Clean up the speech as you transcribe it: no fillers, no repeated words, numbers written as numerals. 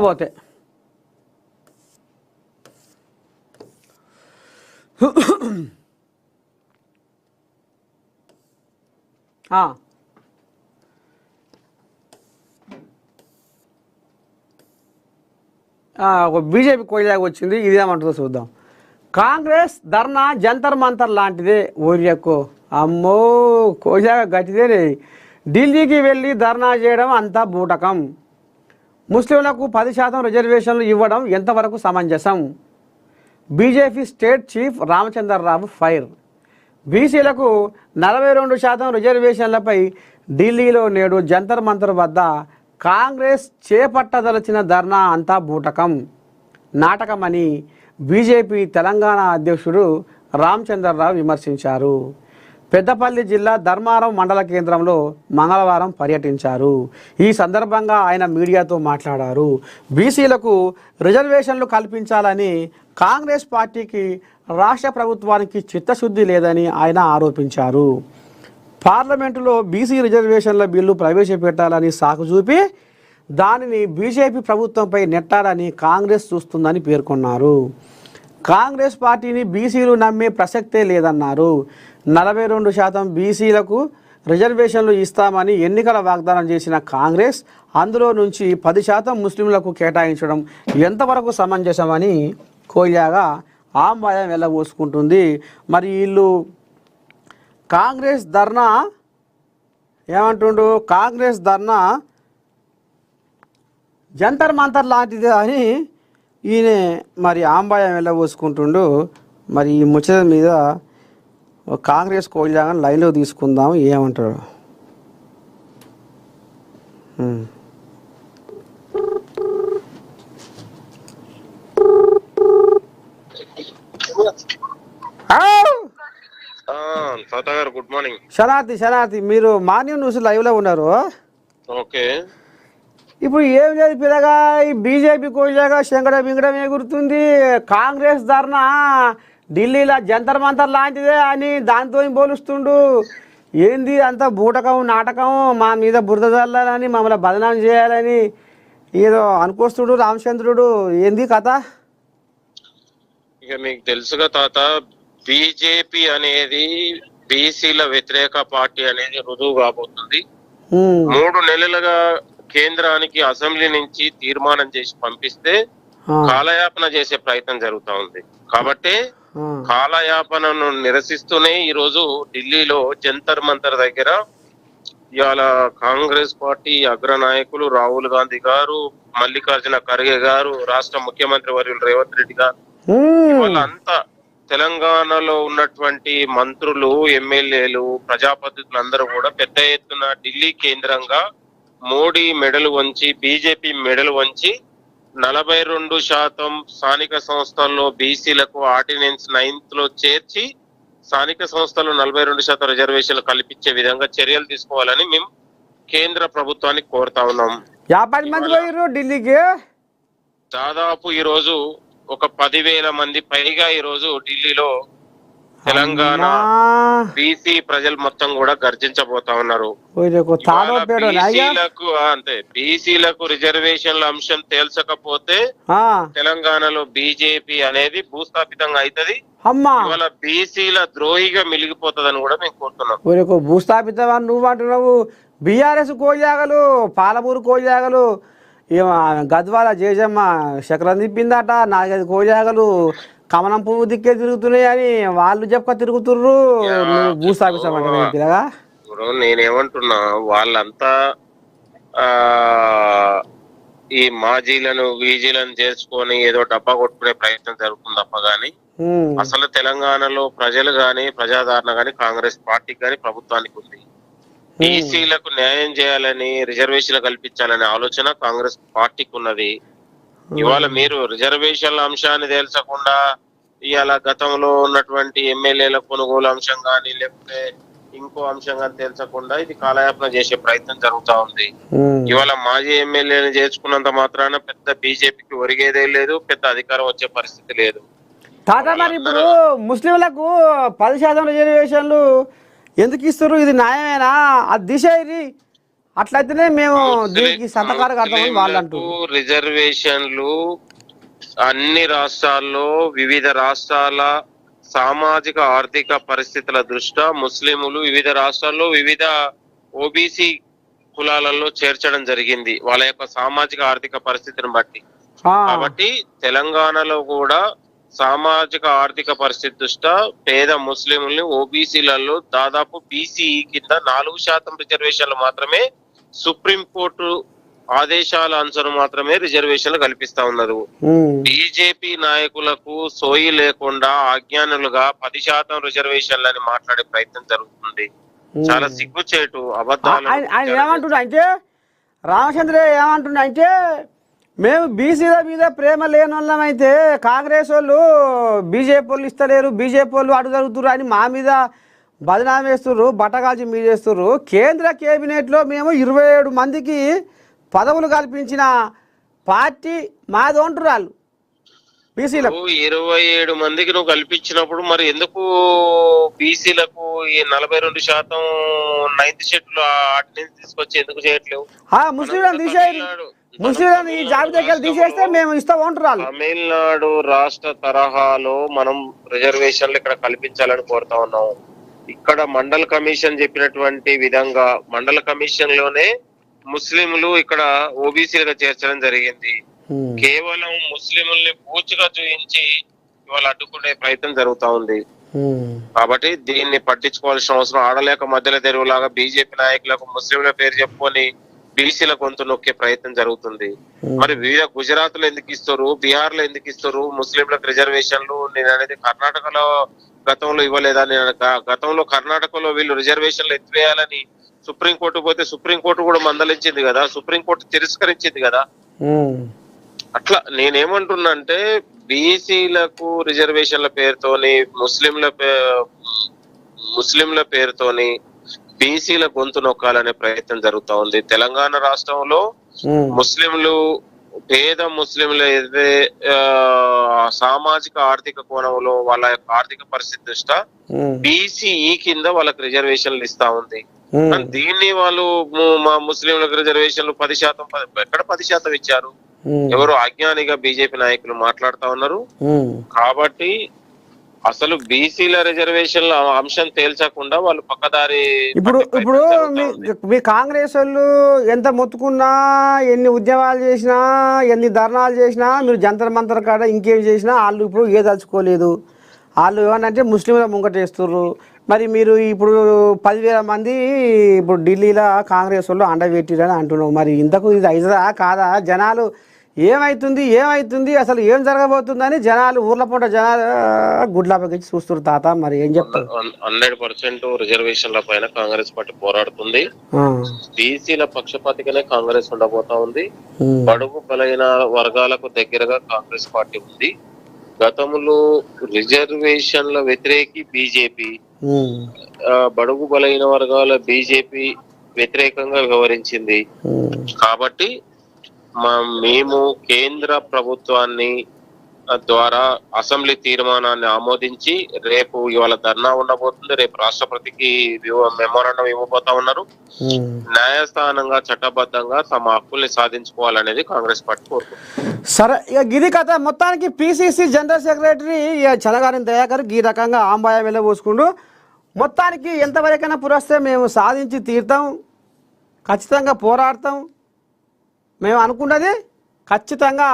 పోతే ఒక బీజేపీ కోయిలాగా వచ్చింది. ఇదేమంటుందో చూద్దాం. కాంగ్రెస్ ధర్నా జంతర్ మంతర్ లాంటిదే. ఓరియకు అమ్మో కోయిలాగా గట్టిదేనే. ఢిల్లీకి వెళ్ళి ధర్నా చేయడం అంతా బూటకం. ముస్లింలకు 10% రిజర్వేషన్లు ఇవ్వడం ఎంతవరకు సమంజసం? BJP state chief Ramchander Rao fire. బీసీలకు 42% రిజర్వేషన్లపై ఢిల్లీలో నేడు జంతర్ మంతర్ వద్ద కాంగ్రెస్ చేపట్టదలచిన ధర్నా అంతా బూటకం, నాటకమని బీజేపీ తెలంగాణ అధ్యక్షుడు రామచంద్రరావు విమర్శించారు. పెద్దపల్లి జిల్లా ధర్మారం మండల కేంద్రంలో మంగళవారం పర్యటించారు. ఈ సందర్భంగా ఆయన మీడియాతో మాట్లాడారు. బీసీలకు రిజర్వేషన్లు కల్పించాలని కాంగ్రెస్ పార్టీకి, రాష్ట్ర ప్రభుత్వానికి చిత్తశుద్ధి లేదని ఆయన ఆరోపించారు. పార్లమెంటులో బీసీ రిజర్వేషన్ల బిల్లు ప్రవేశపెట్టాలని సాకు చూపి దానిని బీజేపీ ప్రభుత్వంపై నెట్టాలని కాంగ్రెస్ చూస్తుందని పేర్కొన్నారు. కాంగ్రెస్ పార్టీని బీసీలు నమ్మే ప్రసక్తే లేదన్నారు. 42% బీసీలకు రిజర్వేషన్లు ఇస్తామని ఎన్నికల వాగ్దానం చేసిన కాంగ్రెస్ అందులో నుంచి 10% ముస్లింలకు కేటాయించడం ఎంతవరకు సమంజసమని కోయిలాగా ఆంబాయం వెళ్ళబోసుకుంటుంది. మరి వీళ్ళు కాంగ్రెస్ ధర్నా ఏమంటుండు? కాంగ్రెస్ ధర్నా జంతర్ మంతర్ లాంటిది అని ఈయన మరి ఆంబాయం వెళ్ళబోసుకుంటుండు. మరి ఈ ముచ్చట మీద కాంగ్రెస్ కోయిలాగా లైన్లో తీసుకుందాం, ఏమంటారు? Good morning. శనార్థి మీరు మార్నింగ్ న్యూస్ లైవ్లో ఉన్నారు. ఓకే, ఇప్పుడు ఏం లేదు పిల్లగా, ఈ బీజేపీ కోయిలాగా శంకర బింగడం ఎగురుతుంది. కాంగ్రెస్ ధర్నా ఢిల్లీలో జంతర్ మంతర్ లాంటిదే అని దాంతో పోలుస్తుండు. ఏంది అంత బూటకం, నాటకం, మా మీద బురద చల్లాలని, మమ్మల్ని బదనాం చేయాలని ఏదో అనుకొస్తుడు రామచంద్రుడు. ఏంది కథ? ఇక మీకు తెలుసుగా తాత, బీజేపీ అనేది బీసీల వ్యతిరేక పార్టీ అనేది రుజువు కాబోతుంది. 3 నెలలుగా కేంద్రానికి అసెంబ్లీ నుంచి తీర్మానం చేసి పంపిస్తే కాలయాపన చేసే ప్రయత్నం జరుగుతా ఉంది. కాబట్టి కాలయాపనను నిరసిస్తూనే ఈ రోజు ఢిల్లీలో జంతర్ మంతర్ దగ్గర ఇవాళ కాంగ్రెస్ పార్టీ అగ్రనాయకులు రాహుల్ గాంధీ గారు, మల్లికార్జున ఖర్గే గారు, రాష్ట్ర ముఖ్యమంత్రి వర్యులు రేవంత్ రెడ్డి గారు, వాళ్ళంతా తెలంగాణలో ఉన్నటువంటి మంత్రులు, ఎమ్మెల్యేలు, ప్రజాప్రతినిధులు అందరూ కూడా పెద్ద ఎత్తున ఢిల్లీ కేంద్రంగా మోడీ మెడలు వంచి, బీజేపీ మెడలు వంచి 42% స్థానిక సంస్థల్లో బీసీలకు ఆర్డినెన్స్ 9th లో చేర్చి స్థానిక సంస్థల్లో 42% రిజర్వేషన్లు కల్పించే విధంగా చర్యలు తీసుకోవాలని మేము కేంద్ర ప్రభుత్వాన్ని కోరుతా ఉన్నాం. 50 మంది పోయిర్రు ఢిల్లీకి. దాదాపు ఈ రోజు ఒక 10,000 మంది పైగా ఈ రోజు ఢిల్లీలో తెలంగాణ బీసీ ప్రజలు మొత్తం కూడా గర్జించబోతా ఉన్నారు. బీసీలకు రిజర్వేషన్ల అంశం తేల్చకపోతే తెలంగాణలో బీజేపీ అనేది భూస్థాపితంగా అవుతుంది. ఇవాళ బీసీల ద్రోహిగా మిలిగిపోతుందని కూడా మేము కోరుతున్నాం. భూస్థాపితం నువ్వు అంటున్నావు. బీఆర్ఎస్ కోజాగలు, పాలమూరు కోజాగలు, గద్వాల జేజమ్మ చక్రం తిప్పిందట. 4-5 కోజాగలు కమలం పువ్వు దిక్కే తిరుగుతున్నాయి అని వాళ్ళు చెప్పక తిరుగుతుర్రు. భూస్థాపిస్తామంటారా? ఇప్పుడు నేనేమంటున్నా, వాళ్ళంతా ఈ మాజీలను వీజీలను చేర్చుకొని ఏదో డబ్బా కొట్టుకునే ప్రయత్నం జరుగుతుంది తప్ప గాని అసలు తెలంగాణలో ప్రజలు గాని, ప్రజాదరణ గాని కాంగ్రెస్ పార్టీకి గాని ప్రభుత్వానికి ఉంది. బీసీలకు న్యాయం చేయాలని, రిజర్వేషన్లు కల్పించాలనే ఆలోచన కాంగ్రెస్ పార్టీకి ఉన్నది. ఇవాళ మీరు రిజర్వేషన్ల అంశాన్ని తేల్చకుండా ఇవాళ గతంలో ఉన్నటువంటి ఎమ్మెల్యేల కొనుగోలు అంశం కానీ లేకపోతే ఇంకో అంశం కానీ తేల్చకుండా ఇది కాలయాపన చేసే ప్రయత్నం జరుగుతా ఉంది. ఇవాళ మాజీ ఎమ్మెల్యేని చేర్చుకున్నంత మాత్రాన పెద్ద బీజేపీకి ఒరిగేదే లేదు, పెద్ద అధికారం వచ్చే పరిస్థితి లేదు. తాత మరి ఇప్పుడు ముస్లింలకు 10% రిజర్వేషన్లు ఎందుకు ఇస్తారు? ఇది న్యాయమేనా? అది దిశ ఇది అట్లయితేనే మేము దీనికి సంతకాలు కడతామని వాళ్ళు అంటారు. రిజర్వేషన్లు అన్ని రాష్ట్రాల్లో వివిధ రాష్ట్రాల సామాజిక ఆర్థిక పరిస్థితుల దృష్ట్యా ముస్లింలు వివిధ రాష్ట్రాల్లో వివిధ ఓబీసీ కులాలలో చేర్చడం జరిగింది వాళ్ళ యొక్క సామాజిక ఆర్థిక పరిస్థితిని బట్టి. కాబట్టి తెలంగాణలో కూడా సామాజిక ఆర్థిక పరిస్థితి దృష్ట్యా పేద ముస్లింలని ఓబీసీలలో దాదాపు బీసీఈ కింద 4% రిజర్వేషన్లు మాత్రమే సుప్రీంకోర్టు ఆదేశాల అనుసారం మాత్రమే రిజర్వేషన్లు కల్పిస్తా ఉన్నారు. బీజేపీ నాయకులకు సోయి లేకుండా అజ్ఞానులుగా 10% రిజర్వేషన్లని మాట్లాడే ప్రయత్నం జరుగుతుంది. చాలా సిగ్గుచేటు అబద్ధాలు. ఆయన ఏమంటున్నా అంటే రామచంద్ర ఏమంటున్నా అంటే మేము బీసీల మీద ప్రేమ లేని వాళ్ళమైతే కాంగ్రెస్ వాళ్ళు బీజేపీ వాళ్ళు ఇస్తలేరు, బీజేపీ వాళ్ళు అడుగు జరుగుతున్నారు అని మా మీద బదనాం వేస్తుర్రు, బట్టగాల్చి మీద చేస్తుర్రు. కేంద్ర కేబినెట్లో మేము 27 మందికి పదవులు కల్పించిన పార్టీ మాది అంటారు వాళ్ళు బీసీలకు. 27 మందికి నువ్వు కల్పించినప్పుడు మరి ఎందుకు బీసీలకు ఈ 42% 9th షెడ్యూల్ ఆర్డినెన్స్ తీసుకొచ్చి ఎందుకు చేయట్లేవు? ముస్లింలను తీసేయాలి, ముస్లింలను ఈ జాబితాకి తీసేస్తే మేము ఇస్తాం అంటారు వాళ్ళు. తమిళనాడు రాష్ట్ర తరహాలో మనం రిజర్వేషన్లు ఇక్కడ కల్పించాలని కోరుతా ఉన్నాం. ఇక్కడ మండల కమిషన్ చెప్పినటువంటి విధంగా మండల కమిషన్ లోనే ముస్లింలు ఇక్కడ ఓబీసీలుగా చేర్చడం జరిగింది. కేవలం ముస్లింల్ని పూచిగా చూయించి ఇవాళ అడ్డుకునే ప్రయత్నం జరుగుతా ఉంది. కాబట్టి దీన్ని పట్టించుకోవాల్సిన అవసరం. ఆడలేక మధ్యలో తెరువులాగా బీజేపీ నాయకులకు ముస్లింల పేరు చెప్పుకొని బీసీల గొంతు నొక్కే ప్రయత్నం జరుగుతుంది. మరి వివిధ గుజరాత్ లో ఎందుకు ఇస్తారు, బీహార్ లో ఎందుకు ఇస్తారు ముస్లింలకు రిజర్వేషన్లు? నేను అనేది కర్ణాటకలో గతంలో ఇవ్వలేదా? నేను గతంలో కర్ణాటకలో వీళ్ళు రిజర్వేషన్లు ఎత్తివేయాలని సుప్రీంకోర్టు పోతే సుప్రీంకోర్టు కూడా మందలించింది కదా, సుప్రీంకోర్టు తిరస్కరించింది కదా. అట్లా నేనేమంటున్నా అంటే బీసీలకు రిజర్వేషన్ల పేరుతోని ముస్లింల పేరుతోని బీసీల గొంతు నొక్కాలనే ప్రయత్నం జరుగుతా ఉంది. తెలంగాణ రాష్ట్రంలో ముస్లింలు పేద ముస్లింలు ఏదైతే సామాజిక ఆర్థిక కోణంలో వాళ్ళ యొక్క ఆర్థిక పరిస్థితి దృష్ట్యా బీసీఈ కింద వాళ్ళకి రిజర్వేషన్లు ఇస్తా ఉంది. దీన్ని వాళ్ళు మా ముస్లింలకు రిజర్వేషన్లు 10% ఎక్కడ 10% ఇచ్చారు? ఎవరు అజ్ఞానిగా బీజేపీ నాయకులు మాట్లాడుతా ఉన్నారు. కాబట్టి అసలు బీసీల రిజర్వేషన్ల అంశం తేల్చకుండా వాళ్ళు పక్కదారి. ఇప్పుడు మీ కాంగ్రెస్ వాళ్ళు ఎంత మొత్తుకున్నా, ఎన్ని ఉద్యమాలు చేసినా, ఎన్ని ధర్నాలు చేసినా, మీరు జంతర్ మంతర్ కాడ ఇంకేం చేసినా వాళ్ళు ఇప్పుడు ఏదలుచుకోలేదు. వాళ్ళు ఏమనంటే ముస్లింల ముంగటేస్తుర్రు. మరి మీరు ఇప్పుడు 10,000 మంది ఇప్పుడు ఢిల్లీలో కాంగ్రెస్ వాళ్ళు అండబెట్టిరని అంటున్నావు. మరి ఇంతకు ఇది అయిదా కాదా? జనాలు ఏమైతుంది అసలు ఏం జరగబోతుందని జనాలు ఊర్ల పూట జనాలు గుడ్లపగించి చూస్తున్నారు. తాత మరి ఏం చెప్తారు? 100% రిజర్వేషన్ల పైన కాంగ్రెస్ పార్టీ పోరాడుతుంది. బీసీల పక్షపాతిగానే కాంగ్రెస్ ఉండబోతా ఉంది. బడుగు బలైన వర్గాలకు దగ్గరగా కాంగ్రెస్ పార్టీ ఉంది. గతంలో రిజర్వేషన్ల వ్యతిరేకి బీజేపీ, బడుగు బలైన వర్గాల బీజేపీ వ్యతిరేకంగా వ్యవహరించింది. కాబట్టి మేము కేంద్ర ప్రభుత్వాన్ని ద్వారా అసెంబ్లీ తీర్మానాన్ని ఆమోదించి రేపు ఇవాళ ధర్నా ఉండబోతుంది. రేపు రాష్ట్రపతికి మెమోరాండం ఇవ్వబోతా ఉన్నారు. న్యాయస్థానంగా చట్టబద్ధంగా తమ హక్కుల్ని సాధించుకోవాలనేది కాంగ్రెస్ పార్టీ కోరుకుంటుంది. సరే, ఇక గిది కథ. మొత్తానికి పిసిసి జనరల్ సెక్రటరీ చలగాని దయాకర్ ఈ రకంగా ఆంబాయ వెళ్ళబోసుకుంటూ మొత్తానికి ఎంతవరకైనా పురస్తే మేము సాధించి తీరుతాం, ఖచ్చితంగా పోరాడతాం, మేము అనుకున్నది ఖచ్చితంగా